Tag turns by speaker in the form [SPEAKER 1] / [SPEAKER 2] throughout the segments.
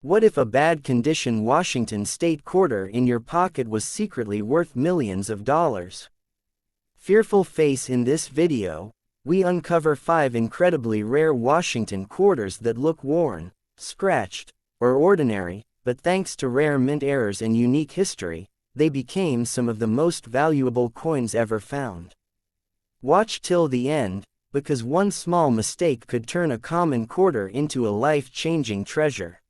[SPEAKER 1] What if a bad condition Washington state quarter in your pocket was secretly worth millions of dollars? Fearful face. In this video, we uncover 5 incredibly rare Washington quarters that look worn, scratched, or ordinary, but thanks to rare mint errors and unique history, they became some of the most valuable coins ever found. Watch till the end, because one small mistake could turn a common quarter into a life-changing treasure.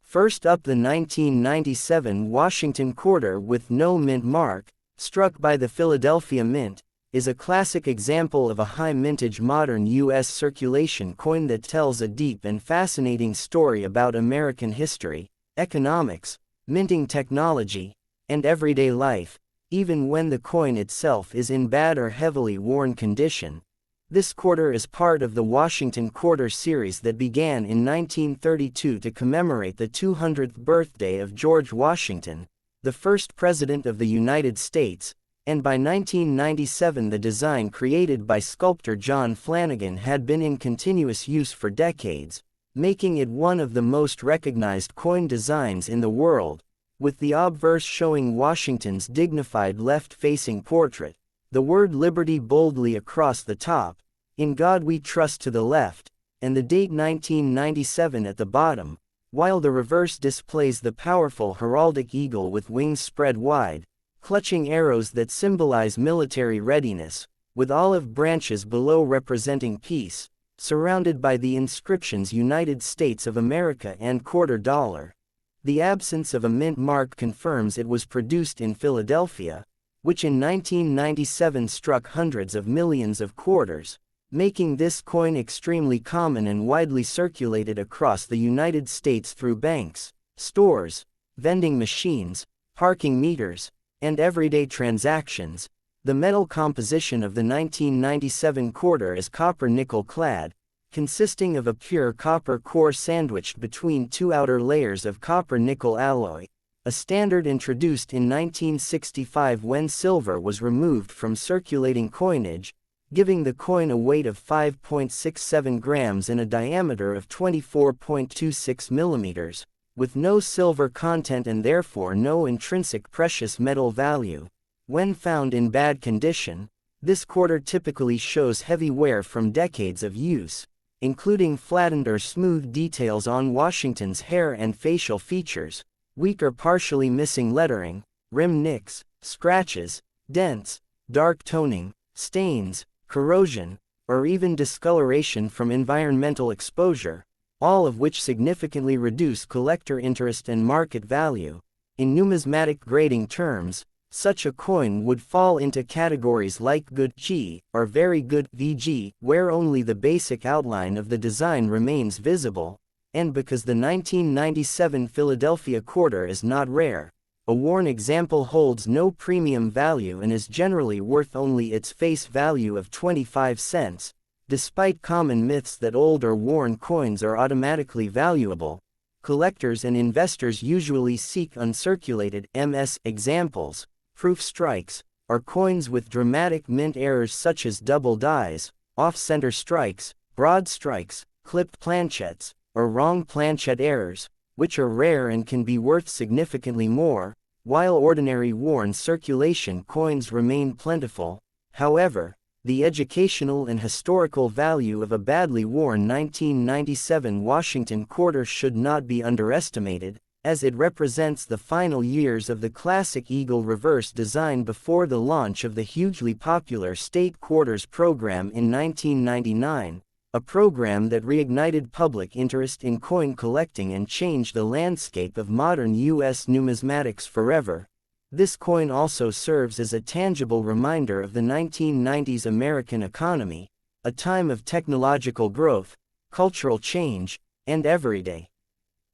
[SPEAKER 1] First up, the 1997 Washington quarter with no mint mark, struck by the Philadelphia Mint, is a classic example of a high-mintage modern U.S. circulation coin that tells a deep and fascinating story about American history, economics, minting technology, and everyday life, even when the coin itself is in bad or heavily worn condition. This quarter is part of the Washington Quarter series that began in 1932 to commemorate the 200th birthday of George Washington, the first President of the United States, and by 1997 the design created by sculptor John Flanagan had been in continuous use for decades, making it one of the most recognized coin designs in the world, with the obverse showing Washington's dignified left-facing portrait, the word Liberty boldly across the top, "In God We Trust" to the left, and the date 1997 at the bottom, while the reverse displays the powerful heraldic eagle with wings spread wide, clutching arrows that symbolize military readiness, with olive branches below representing peace, surrounded by the inscriptions United States of America and quarter dollar. The absence of a mint mark confirms it was produced in Philadelphia, which in 1997 struck hundreds of millions of quarters, making this coin extremely common and widely circulated across the United States through banks, stores, vending machines, parking meters, and everyday transactions. The metal composition of the 1997 quarter is copper-nickel clad, consisting of a pure copper core sandwiched between 2 outer layers of copper-nickel alloy, a standard introduced in 1965 when silver was removed from circulating coinage, giving the coin a weight of 5.67 grams and a diameter of 24.26 millimeters, with no silver content and therefore no intrinsic precious metal value. When found in bad condition, this quarter typically shows heavy wear from decades of use, including flattened or smooth details on Washington's hair and facial features, weak or partially missing lettering, rim nicks, scratches, dents, dark toning, stains, corrosion, or even discoloration from environmental exposure, all of which significantly reduce collector interest and market value. In numismatic grading terms, such a coin would fall into categories like good G or very good VG, where only the basic outline of the design remains visible, and because the 1997 Philadelphia quarter is not rare, a worn example holds no premium value and is generally worth only its face value of 25 cents. Despite common myths that old or worn coins are automatically valuable, collectors and investors usually seek uncirculated MS examples, proof strikes, or coins with dramatic mint errors such as double dies, off-center strikes, broad strikes, clipped planchettes, or wrong planchet errors, which are rare and can be worth significantly more, while ordinary worn circulation coins remain plentiful. However, the educational and historical value of a badly worn 1997 Washington quarter should not be underestimated, as it represents the final years of the classic eagle reverse design before the launch of the hugely popular State Quarters program in 1999, a program that reignited public interest in coin collecting and changed the landscape of modern U.S. numismatics forever. This coin also serves as a tangible reminder of the 1990s American economy, a time of technological growth, cultural change, and everyday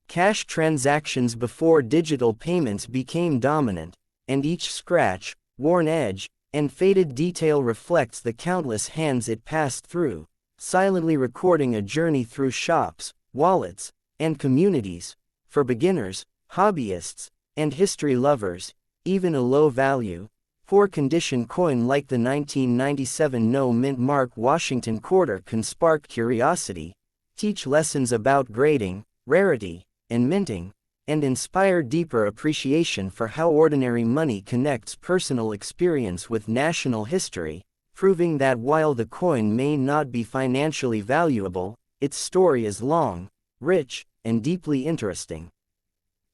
[SPEAKER 1] cash transactions before digital payments became dominant, and each scratch, worn edge, and faded detail reflects the countless hands it passed through, silently recording a journey through shops, wallets, and communities. For beginners, hobbyists, and history lovers, even a low-value, poor-condition coin like the 1997 no-mint mark Washington quarter can spark curiosity, teach lessons about grading, rarity, and minting, and inspire deeper appreciation for how ordinary money connects personal experience with national history, proving that while the coin may not be financially valuable, its story is long, rich, and deeply interesting.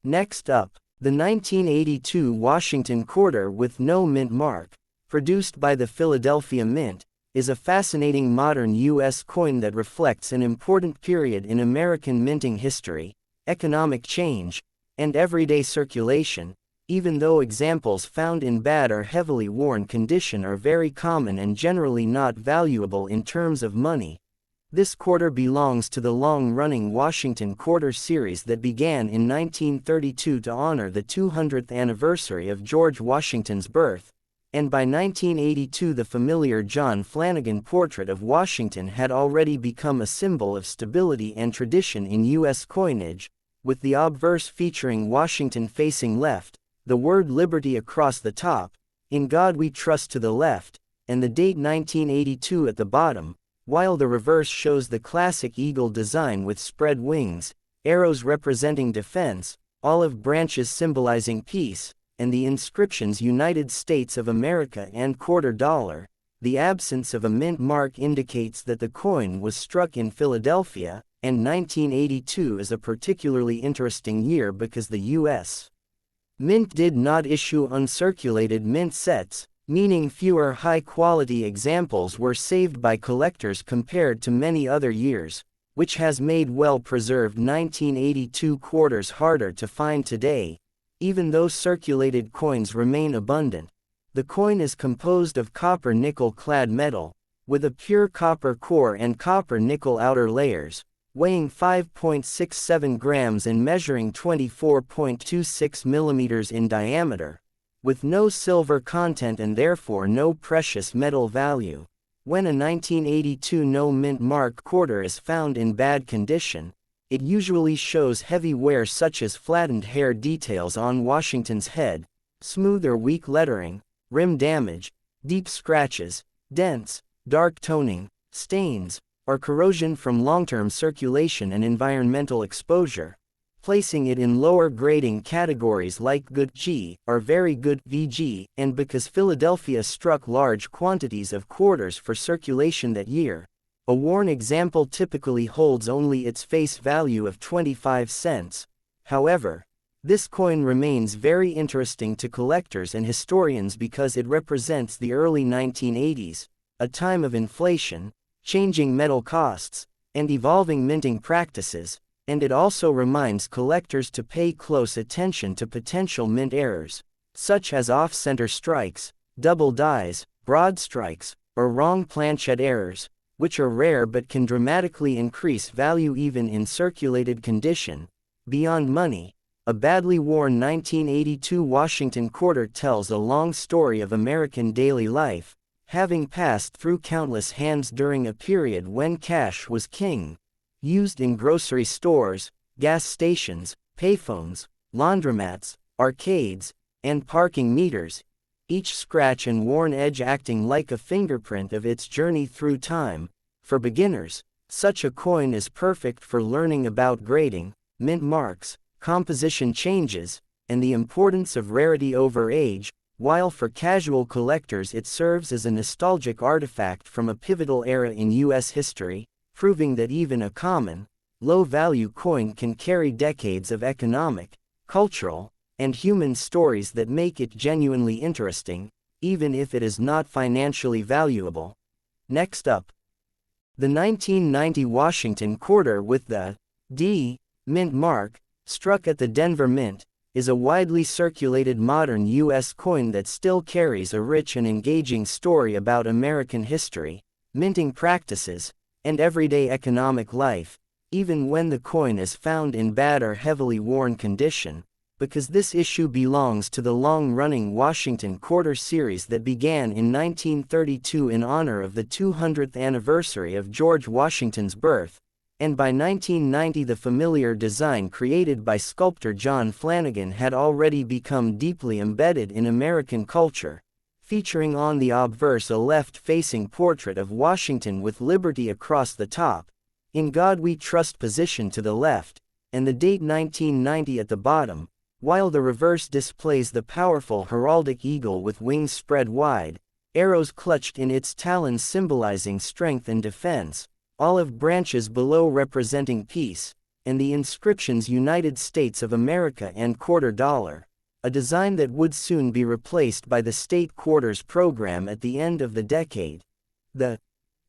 [SPEAKER 1] Next up, the 1982 Washington quarter with no mint mark, produced by the Philadelphia Mint, is a fascinating modern U.S. coin that reflects an important period in American minting history, economic change, and everyday circulation, even though examples found in bad or heavily worn condition are very common and generally not valuable in terms of money. This quarter belongs to the long-running Washington Quarter series that began in 1932 to honor the 200th anniversary of George Washington's birth, and by 1982 the familiar John Flanagan portrait of Washington had already become a symbol of stability and tradition in U.S. coinage, with the obverse featuring Washington facing left, the word liberty across the top, in God we trust to the left, and the date 1982 at the bottom, while the reverse shows the classic eagle design with spread wings, arrows representing defense, olive branches symbolizing peace, and the inscriptions United States of America and quarter dollar. The absence of a mint mark indicates that the coin was struck in Philadelphia, and 1982 is a particularly interesting year because the U.S. Mint did not issue uncirculated mint sets, meaning fewer high-quality examples were saved by collectors compared to many other years, which has made well-preserved 1982 quarters harder to find today. Even though circulated coins remain abundant, the coin is composed of copper-nickel-clad metal, with a pure copper core and copper-nickel outer layers, weighing 5.67 grams and measuring 24.26 millimeters in diameter, with no silver content and therefore no precious metal value. When a 1982 no mint mark quarter is found in bad condition, it usually shows heavy wear such as flattened hair details on Washington's head, smooth or weak lettering, rim damage, deep scratches, dents, dark toning, stains, or corrosion from long-term circulation and environmental exposure, placing it in lower grading categories like good G or very good VG, and because Philadelphia struck large quantities of quarters for circulation that year, a worn example typically holds only its face value of 25 cents. However, this coin remains very interesting to collectors and historians because it represents the early 1980s, a time of inflation, changing metal costs, and evolving minting practices, and it also reminds collectors to pay close attention to potential mint errors, such as off-center strikes, double dies, broad strikes, or wrong planchet errors, which are rare but can dramatically increase value even in circulated condition. Beyond money, a badly worn 1982 Washington quarter tells a long story of American daily life, having passed through countless hands during a period when cash was king. Used in grocery stores, gas stations, payphones, laundromats, arcades, and parking meters, each scratch and worn edge acting like a fingerprint of its journey through time. For beginners, such a coin is perfect for learning about grading, mint marks, composition changes, and the importance of rarity over age, while for casual collectors it serves as a nostalgic artifact from a pivotal era in U.S. history, proving that even a common, low-value coin can carry decades of economic, cultural, and human stories that make it genuinely interesting, even if it is not financially valuable. Next up, the 1990 Washington quarter with the D mint mark, struck at the Denver Mint, is a widely circulated modern U.S. coin that still carries a rich and engaging story about American history, minting practices, and everyday economic life, even when the coin is found in bad or heavily worn condition, because this issue belongs to the long-running Washington Quarter series that began in 1932 in honor of the 200th anniversary of George Washington's birth, and by 1990 the familiar design created by sculptor John Flanagan had already become deeply embedded in American culture, featuring on the obverse a left-facing portrait of Washington with liberty across the top, in God We Trust position to the left, and the date 1990 at the bottom, while the reverse displays the powerful heraldic eagle with wings spread wide, arrows clutched in its talons symbolizing strength and defense, olive branches below representing peace, and the inscriptions United States of America and quarter dollar, a design that would soon be replaced by the state quarters program at the end of the decade. The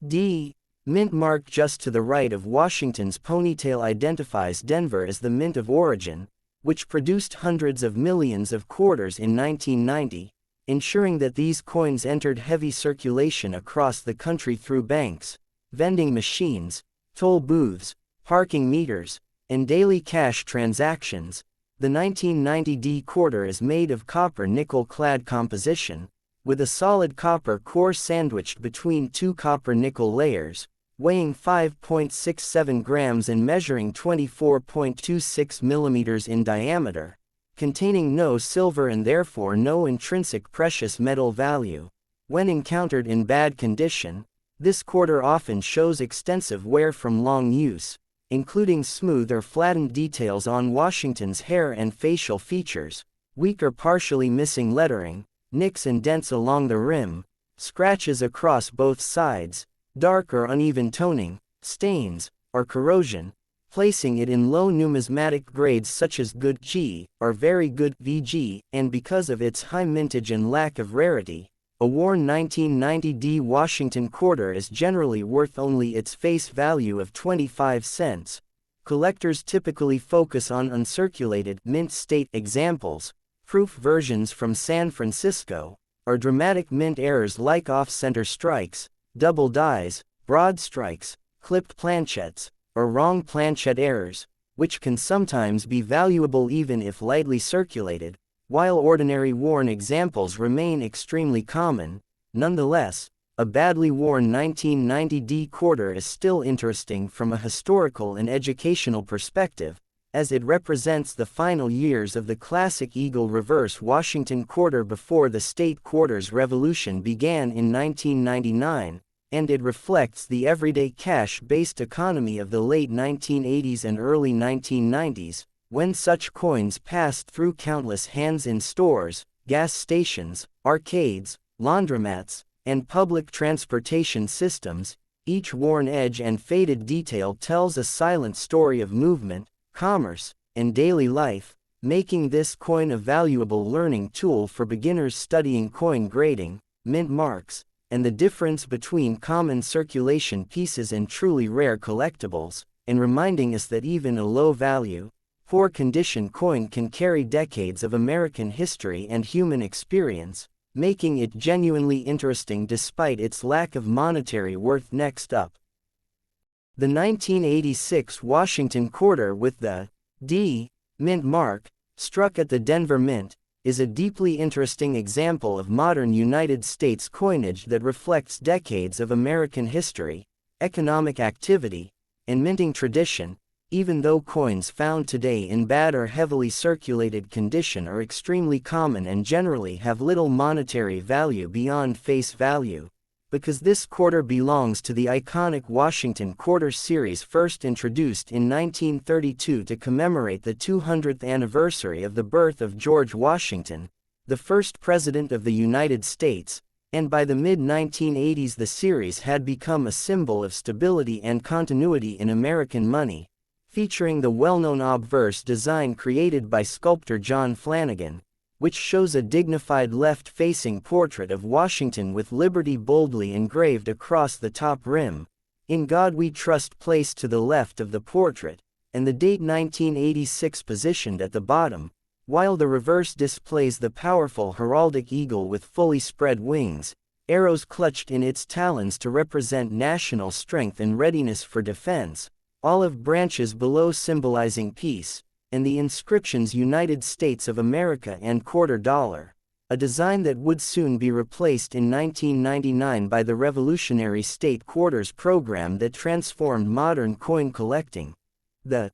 [SPEAKER 1] D mint mark just to the right of Washington's ponytail identifies Denver as the mint of origin, which produced hundreds of millions of quarters in 1990, ensuring that these coins entered heavy circulation across the country through banks, vending machines, toll booths, parking meters, and daily cash transactions. The 1990 D quarter is made of copper nickel-clad composition, with a solid copper core sandwiched between two copper-nickel layers, weighing 5.67 grams and measuring 24.26 millimeters in diameter, containing no silver and therefore no intrinsic precious metal value. When encountered in bad condition, this quarter often shows extensive wear from long use, including smooth or flattened details on Washington's hair and facial features, weak or partially missing lettering, nicks and dents along the rim, scratches across both sides, dark or uneven toning, stains, or corrosion, placing it in low numismatic grades such as good G, or very good VG, and because of its high mintage and lack of rarity, a worn 1990 D Washington quarter is generally worth only its face value of 25 cents. Collectors typically focus on uncirculated mint state examples, proof versions from San Francisco, or dramatic mint errors like off-center strikes, double dies, broad strikes, clipped planchettes, or wrong planchette errors, which can sometimes be valuable even if lightly circulated. While ordinary worn examples remain extremely common, nonetheless, a badly worn 1990 D quarter is still interesting from a historical and educational perspective, as it represents the final years of the classic Eagle reverse Washington quarter before the state quarters revolution began in 1999, and it reflects the everyday cash-based economy of the late 1980s and early 1990s, when such coins passed through countless hands in stores, gas stations, arcades, laundromats, and public transportation systems. Each worn edge and faded detail tells a silent story of movement, commerce, and daily life, making this coin a valuable learning tool for beginners studying coin grading, mint marks, and the difference between common circulation pieces and truly rare collectibles, and reminding us that even a low-value, poor-condition coin can carry decades of American history and human experience, making it genuinely interesting despite its lack of monetary worth. Next up, the 1986 Washington quarter with the D mint mark, struck at the Denver Mint, is a deeply interesting example of modern United States coinage that reflects decades of American history, economic activity, and minting tradition. Even though coins found today in bad or heavily circulated condition are extremely common and generally have little monetary value beyond face value, because this quarter belongs to the iconic Washington quarter series first introduced in 1932 to commemorate the 200th anniversary of the birth of George Washington, the first President of the United States, and by the mid-1980s the series had become a symbol of stability and continuity in American money, featuring the well-known obverse design created by sculptor John Flanagan, which shows a dignified left-facing portrait of Washington with liberty boldly engraved across the top rim, "In God We Trust" placed to the left of the portrait, and the date 1986 positioned at the bottom, while the reverse displays the powerful heraldic eagle with fully spread wings, arrows clutched in its talons to represent national strength and readiness for defense, olive branches below symbolizing peace, and the inscriptions United States of America and quarter dollar, a design that would soon be replaced in 1999 by the revolutionary state quarters program that transformed modern coin collecting. The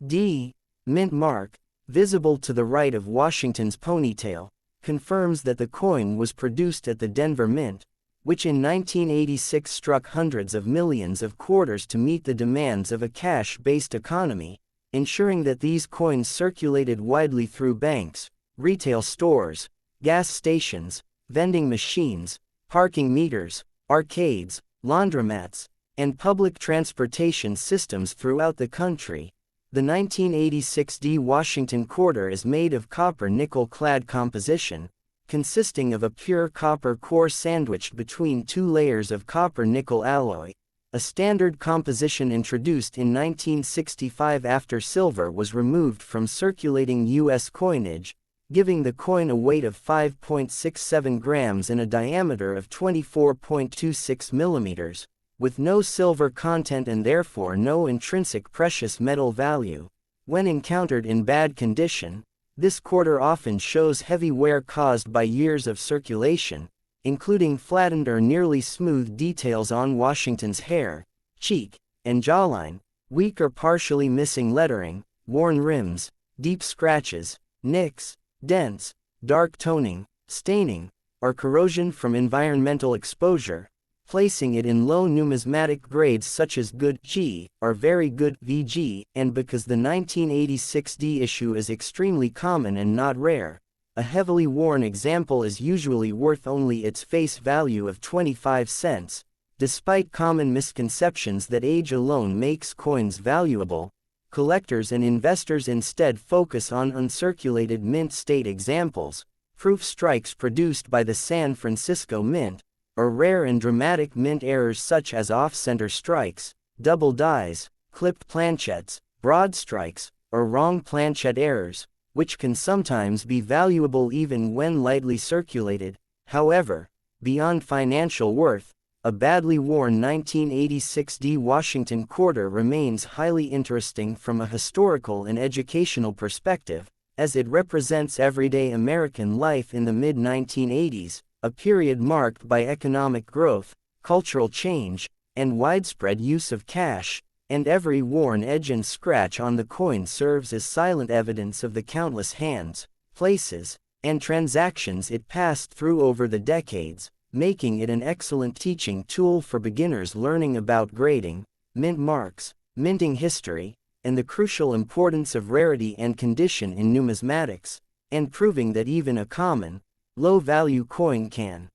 [SPEAKER 1] D mint mark, visible to the right of Washington's ponytail, confirms that the coin was produced at the Denver Mint, which in 1986 struck hundreds of millions of quarters to meet the demands of a cash-based economy, ensuring that these coins circulated widely through banks, retail stores, gas stations, vending machines, parking meters, arcades, laundromats, and public transportation systems throughout the country. The 1986 D Washington quarter is made of copper-nickel-clad composition, consisting of a pure copper core sandwiched between two layers of copper-nickel alloy, a standard composition introduced in 1965 after silver was removed from circulating U.S. coinage, giving the coin a weight of 5.67 grams and a diameter of 24.26 millimeters, with no silver content and therefore no intrinsic precious metal value. When encountered in bad condition, this quarter often shows heavy wear caused by years of circulation, including flattened or nearly smooth details on Washington's hair, cheek, and jawline, weak or partially missing lettering, worn rims, deep scratches, nicks, dents, dark toning, staining, or corrosion from environmental exposure, placing it in low numismatic grades such as good G or very good VG, and because the 1986 D issue is extremely common and not rare, a heavily worn example is usually worth only its face value of 25 cents. Despite common misconceptions that age alone makes coins valuable, collectors and investors instead focus on uncirculated mint state examples, proof strikes produced by the San Francisco Mint, or rare and dramatic mint errors such as off-center strikes, double dies, clipped planchettes, broad strikes, or wrong planchette errors, which can sometimes be valuable even when lightly circulated. However, beyond financial worth, a badly worn 1986 D Washington quarter remains highly interesting from a historical and educational perspective, as it represents everyday American life in the mid-1980s, a period marked by economic growth, cultural change, and widespread use of cash, and every worn edge and scratch on the coin serves as silent evidence of the countless hands, places, and transactions it passed through over the decades, making it an excellent teaching tool for beginners learning about grading, mint marks, minting history, and the crucial importance of rarity and condition in numismatics, and proving that even a common, low-value coin can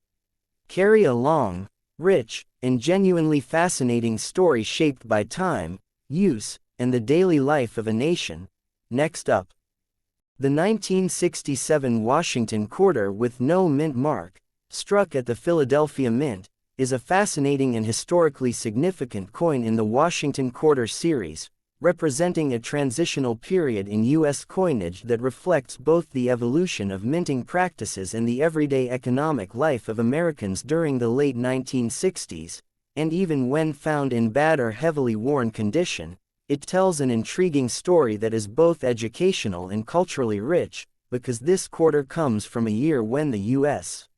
[SPEAKER 1] carry a long, rich, and genuinely fascinating story shaped by time, use, and the daily life of a nation. Next up, the 1967 Washington quarter with no mint mark, struck at the Philadelphia Mint, is a fascinating and historically significant coin in the Washington Quarter series, representing a transitional period in U.S. coinage that reflects both the evolution of minting practices and the everyday economic life of Americans during the late 1960s, and even when found in bad or heavily worn condition, it tells an intriguing story that is both educational and culturally rich, because this quarter comes from a year when the U.S.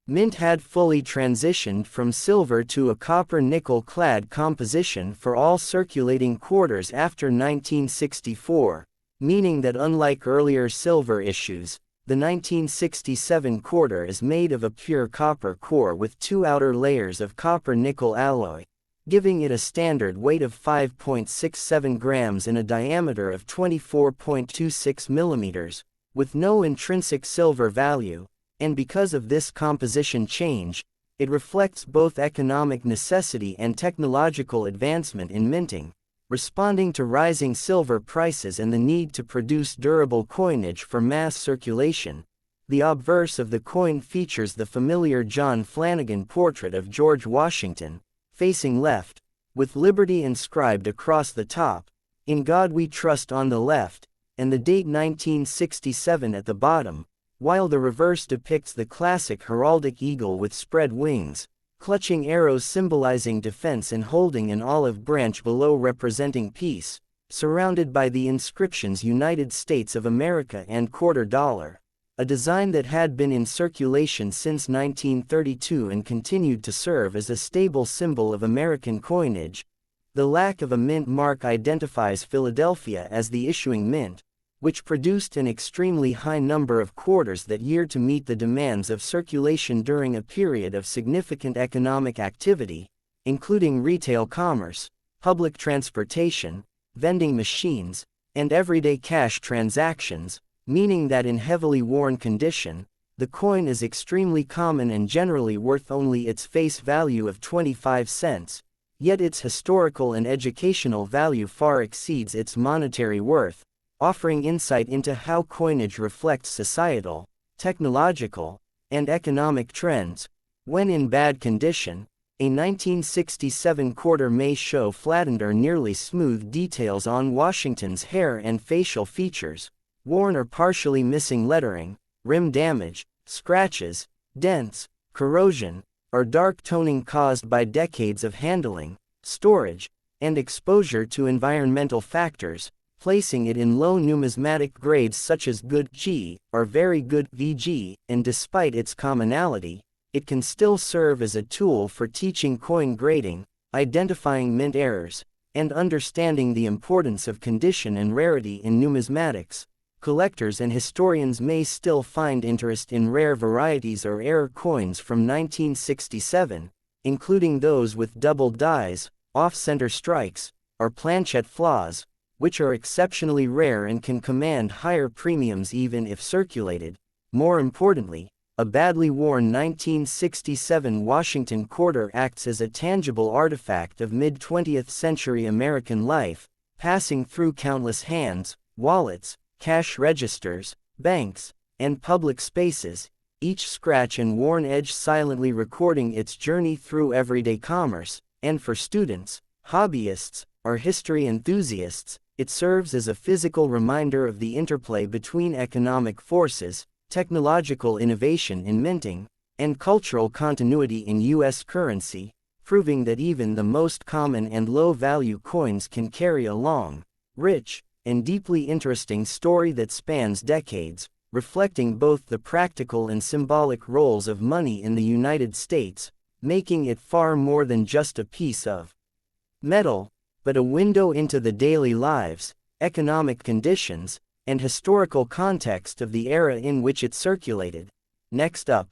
[SPEAKER 1] Mint had fully transitioned from silver to a copper-nickel-clad composition for all circulating quarters after 1964, meaning that unlike earlier silver issues, the 1967 quarter is made of a pure copper core with two outer layers of copper-nickel alloy, giving it a standard weight of 5.67 grams and a diameter of 24.26 millimeters, with no intrinsic silver value. And because of this composition change, it reflects both economic necessity and technological advancement in minting, responding to rising silver prices and the need to produce durable coinage for mass circulation. The obverse of the coin features the familiar John Flanagan portrait of George Washington, facing left, with liberty inscribed across the top, "In God We Trust" on the left, and the date 1967 at the bottom, while the reverse depicts the classic heraldic eagle with spread wings, clutching arrows symbolizing defense and holding an olive branch below representing peace, surrounded by the inscriptions United States of America and quarter dollar, a design that had been in circulation since 1932 and continued to serve as a stable symbol of American coinage. The lack of a mint mark identifies Philadelphia as the issuing mint, which produced an extremely high number of quarters that year to meet the demands of circulation during a period of significant economic activity, including retail commerce, public transportation, vending machines, and everyday cash transactions, meaning that in heavily worn condition, the coin is extremely common and generally worth only its face value of 25 cents, yet its historical and educational value far exceeds its monetary worth, offering insight into how coinage reflects societal, technological, and economic trends. When in bad condition, a 1967 quarter may show flattened or nearly smooth details on Washington's hair and facial features, worn or partially missing lettering, rim damage, scratches, dents, corrosion, or dark toning caused by decades of handling, storage, and exposure to environmental factors, placing it in low numismatic grades such as good G or very good VG, and despite its commonality, it can still serve as a tool for teaching coin grading, identifying mint errors, and understanding the importance of condition and rarity in numismatics. Collectors and historians may still find interest in rare varieties or error coins from 1967, including those with double dies, off-center strikes, or planchette flaws, which are exceptionally rare and can command higher premiums even if circulated. More importantly, a badly worn 1967 Washington quarter acts as a tangible artifact of mid-20th century American life, passing through countless hands, wallets, cash registers, banks, and public spaces, each scratch and worn edge silently recording its journey through everyday commerce. And for students, hobbyists, or history enthusiasts, it serves as a physical reminder of the interplay between economic forces, technological innovation in minting, and cultural continuity in U.S. currency, proving that even the most common and low-value coins can carry a long, rich, and deeply interesting story that spans decades, reflecting both the practical and symbolic roles of money in the United States, making it far more than just a piece of metal, but a window into the daily lives, economic conditions, and historical context of the era in which it circulated. Next up,